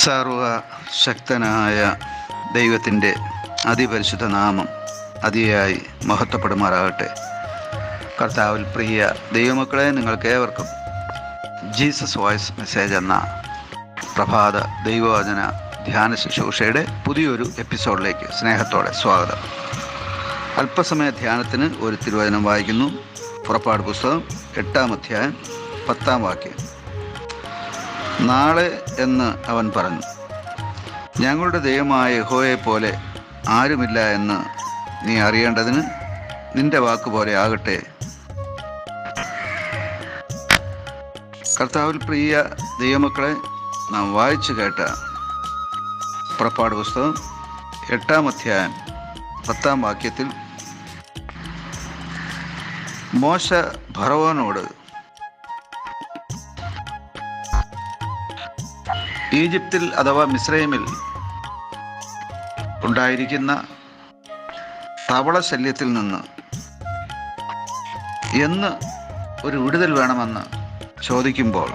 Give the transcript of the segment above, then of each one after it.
സർവശക്തനായ ദൈവത്തിൻ്റെ അതിപരിശുദ്ധ നാമം അതിയായി മഹത്വപ്പെടുമാറാകട്ടെ. കർത്താവിൽ പ്രിയ ദൈവമക്കളെ, നിങ്ങൾക്കേവർക്കും ജീസസ് വോയിസ് മെസ്സേജ് എന്ന പ്രഭാത ദൈവവചന ധ്യാന ശുശ്രൂഷയുടെ പുതിയൊരു എപ്പിസോഡിലേക്ക് സ്നേഹത്തോടെ സ്വാഗതം. അല്പസമയ ധ്യാനത്തിന് ഒരു തിരുവചനം വായിക്കുന്നു. പുറപ്പാട് പുസ്തകം 8-ാം അധ്യായം 10-ാം വാക്യം. നാളെ എന്ന് അവൻ പറഞ്ഞു, ഞങ്ങളുടെ ദൈവമായ യഹോവയെപ്പോലെ ആരുമില്ല എന്ന് നീ അറിയേണ്ടതിന് നിന്റെ വാക്കുപോലെ ആകട്ടെ. കർത്താവിൽ പ്രിയ ദൈവമക്കളെ, നാം വായിച്ചു കേട്ട പുറപ്പാട് പുസ്തകം 8-ാം അധ്യായം 10-ാം വാക്യത്തിൽ മോശ ഫറവോനോട് ഈജിപ്തിൽ അഥവാ മിസ്രൈമിൽ ഉണ്ടായിരിക്കുന്ന തവള ശല്യത്തിൽ നിന്ന് എന്ന് ഒരു വിടുതൽ വേണമെന്ന് ചോദിക്കുമ്പോൾ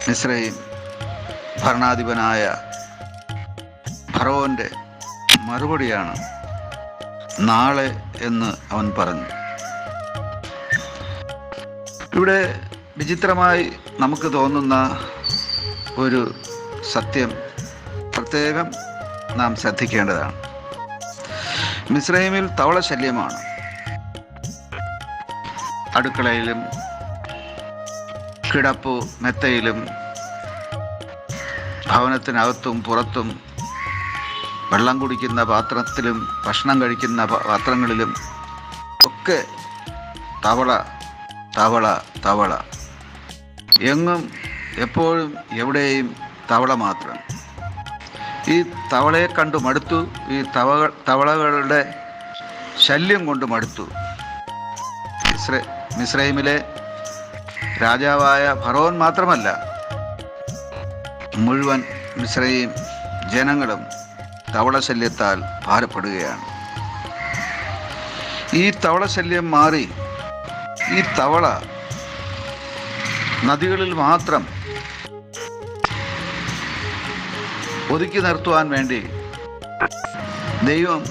മിസ്രൈം ഭരണാധിപനായ ഫറവോൻ്റെ മറുപടിയാണ് നാളെ എന്ന് അവൻ പറഞ്ഞു. ഇവിടെ വിചിത്രമായി നമുക്ക് തോന്നുന്ന ഒരു സത്യം പ്രത്യേകം നാം ശ്രദ്ധിക്കേണ്ടതാണ്. മിസ്രൈമിൽ തവള ശല്യമാണ്. അടുക്കളയിലും കിടപ്പു മെത്തയിലും ഭവനത്തിനകത്തും പുറത്തും വെള്ളം കുടിക്കുന്ന പാത്രത്തിലും ഭക്ഷണം കഴിക്കുന്ന പാത്രങ്ങളിലും ഒക്കെ തവള തവള തവള. എങ്ങും എപ്പോഴും എവിടെയും തവള മാത്രം. ഈ തവളയെ കണ്ടു മടുത്തു. ഈ തവളകളുടെ ശല്യം കൊണ്ട് മടുത്തു. മിസ്രൈമിലെ രാജാവായ ഫറവോൻ മാത്രമല്ല, മുഴുവൻ മിസ്രൈം ജനങ്ങളും തവള ശല്യത്താൽ ഭാരപ്പെടുകയാണ്. ഈ തവള ശല്യം മാറി ഈ തവള നദികളിൽ മാത്രം ഒതുക്കി നിർത്തുവാൻ വേണ്ടി ദൈവം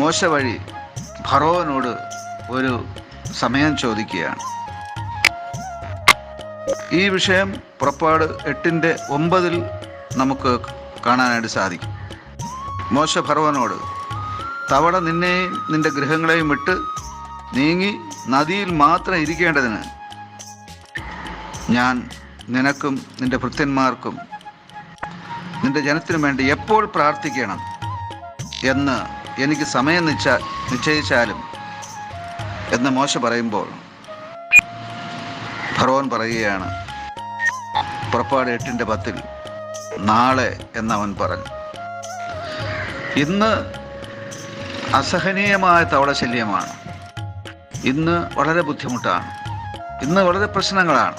മോശ വഴി ഫറവോനോട് ഒരു സമയം ചോദിക്കുകയാണ്. ഈ വിഷയം പുറപ്പാട് 8:9 നമുക്ക് കാണാനായിട്ട് സാധിക്കും. മോശ ഫറവോനോട്, തവള നിന്നെയും നിന്റെ ഗൃഹങ്ങളെയും വിട്ട് നീങ്ങി നദിയിൽ മാത്രം ഇരിക്കേണ്ടതിന് ഞാൻ നിനക്കും നിന്റെ ഭൃത്യന്മാർക്കും നിന്റെ ജനത്തിനും വേണ്ടി എപ്പോൾ പ്രാർത്ഥിക്കണം എന്ന് എനിക്ക് സമയം നിശ്ചയിച്ചാലും എന്ന് മോശ പറയുമ്പോൾ ഫറവോൻ പറയുകയാണ്, പുറപ്പാട് 8:10 നാളെ എന്നവൻ പറഞ്ഞു. ഇന്ന് അസഹനീയമായ തവള ശല്യമാണ്. ഇന്ന് വളരെ ബുദ്ധിമുട്ടാണ്. ഇന്ന് വളരെ പ്രശ്നങ്ങളാണ്.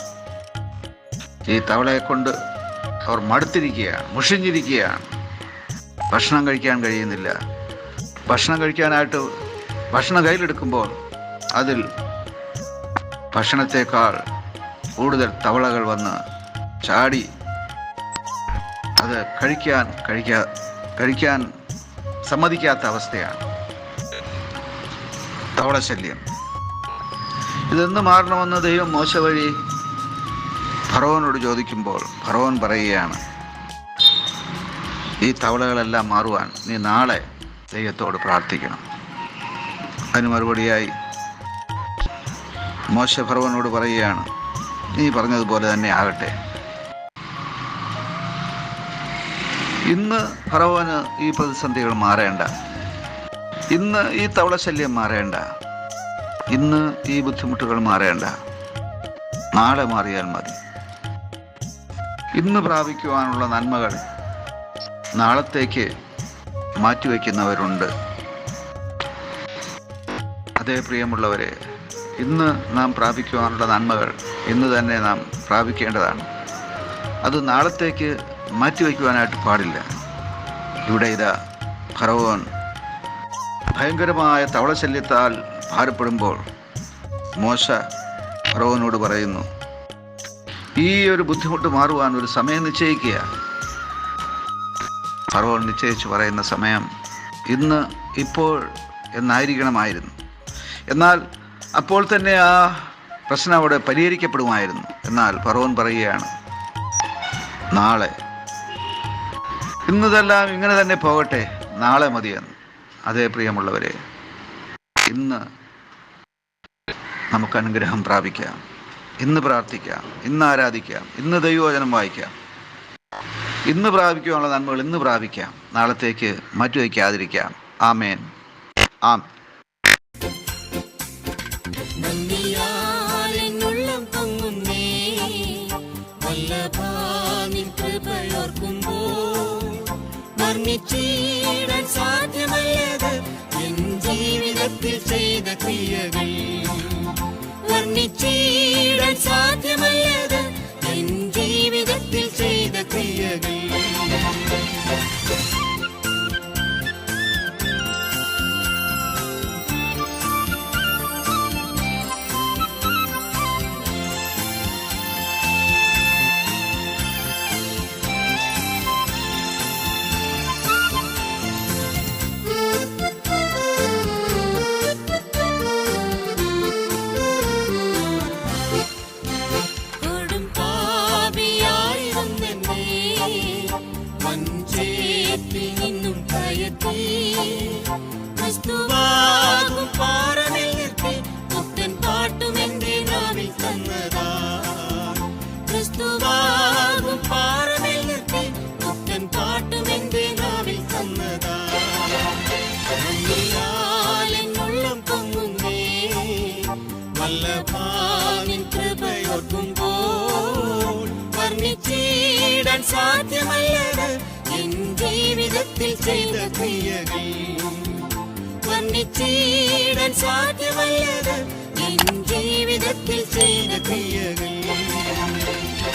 ഈ തവളയെ കൊണ്ട് അവർ മടുത്തിരിക്കുകയാണ്, മുഷിഞ്ഞിരിക്കുകയാണ്. ഭക്ഷണം കഴിക്കാൻ കഴിയുന്നില്ല. ഭക്ഷണം കഴിക്കാനായിട്ട് ഭക്ഷണം കയ്യിലെടുക്കുമ്പോൾ അതിൽ ഭക്ഷണത്തേക്കാൾ കൂടുതൽ തവളകൾ വന്ന് ചാടി അത് കഴിക്കാൻ സമ്മതിക്കാത്ത അവസ്ഥയാണ്. തവള ശല്യം ഇതെന്ന് മാറണമെന്ന് ദൈവം മോശ വഴി ഫറവോനോട് ചോദിക്കുമ്പോൾ ഫറവോൻ പറയുകയാണ്, ഈ തവളകളെല്ലാം മാറുവാൻ നീ നാളെ ദൈവത്തോട് പ്രാർത്ഥിക്കണം. അതിന് മറുപടിയായി മോശ ഫറവോനോട് പറയുകയാണ്, നീ പറഞ്ഞതുപോലെ തന്നെ ആകട്ടെ. ഇന്ന് ഫറവോന് ഈ പ്രതിസന്ധികൾ മാറേണ്ട. ഇന്ന് ഈ തവളശല്യം മാറേണ്ട. ഇന്ന് ഈ ബുദ്ധിമുട്ടുകൾ മാറേണ്ട. നാളെ മാറിയാൽ മതി. ഇന്ന് പ്രാപിക്കുവാനുള്ള നന്മകൾ നാളത്തേക്ക് മാറ്റിവെക്കുന്നവരുണ്ട്. അതേ പ്രിയമുള്ളവരെ, ഇന്ന് നാം പ്രാപിക്കുവാനുള്ള നന്മകൾ ഇന്ന് തന്നെ നാം പ്രാപിക്കേണ്ടതാണ്. അത് നാളത്തേക്ക് മാറ്റിവെക്കുവാനായിട്ട് പാടില്ല. ഇവിടെ ഇതാ ഫറവോൻ ഭയങ്കരമായ തവളശല്യത്താൽ ഭാരപ്പെടുമ്പോൾ മോശ ഫറവോനോട് പറയുന്നു, ഈ ഒരു ബുദ്ധിമുട്ട് മാറുവാൻ ഒരു സമയം നിശ്ചയിക്കുക. ഫറവോൻ നിശ്ചയിച്ച് പറയുന്ന സമയം ഇന്ന്, ഇപ്പോൾ എന്നായിരിക്കണമായിരുന്നു. എന്നാൽ അപ്പോൾ തന്നെ ആ പ്രശ്നം അവിടെ പരിഹരിക്കപ്പെടുമായിരുന്നു. എന്നാൽ ഫറവോൻ പറയുകയാണ് നാളെ. ഇന്നതെല്ലാം ഇങ്ങനെ തന്നെ പോകട്ടെ, നാളെ മതിയെന്ന്. അതേ പ്രിയമുള്ളവരെ, ഇന്ന് നമുക്ക് അനുഗ്രഹം പ്രാപിക്കാം, ഇന്ന് പ്രാർത്ഥിക്കാം, ഇന്ന് ആരാധിക്കാം, ഇന്ന് ദൈവവചനം വായിക്കാം, ഇന്ന് പ്രാപിക്കുവാനുള്ള നന്മകൾ ഇന്ന് പ്രാപിക്കാം, നാളത്തേക്ക് മാറ്റിവെക്കാതിരിക്കാം. ആമേൻ. ആമേൻ. സാധ്യമല്ലത് എൻ ജീവിതത്തിൽ ചെയ്ത ക്രിയകൾ, വർണ്ണിച്ചിടാൻ സാധ്യമല്ലത് എൻ ജീവിതത്തിൽ ചെയ്ത ക്രിയകൾ. ക്രിസ്തുവാകും പാറമേൽ നിർത്തി പുത്തൻ പാട്ടും എന്റെ നാവിൽ തന്നതാ. ക്രിസ്തുവാകും പാറമേൽ നിർത്തി പുത്തൻ പാട്ടും എന്റെ നാവിൽ തന്നതാ. ഉള്ളം പൊങ്ങുന്നേ വല്ലഭാനിൻ കൃപയോർക്കുമ്പോൾ, വർണ്ണിച്ചിടാൻ സാധ്യമല്ലത് എൻ ജീവിതത്തിൽ ചെയ്ത ക്രിയകൾ, വർണ്ണിച്ചിടാൻ സാധ്യമല്ലത് എൻ ജീവിതത്തിൽ ചെയ്ത ക്രിയകൾ.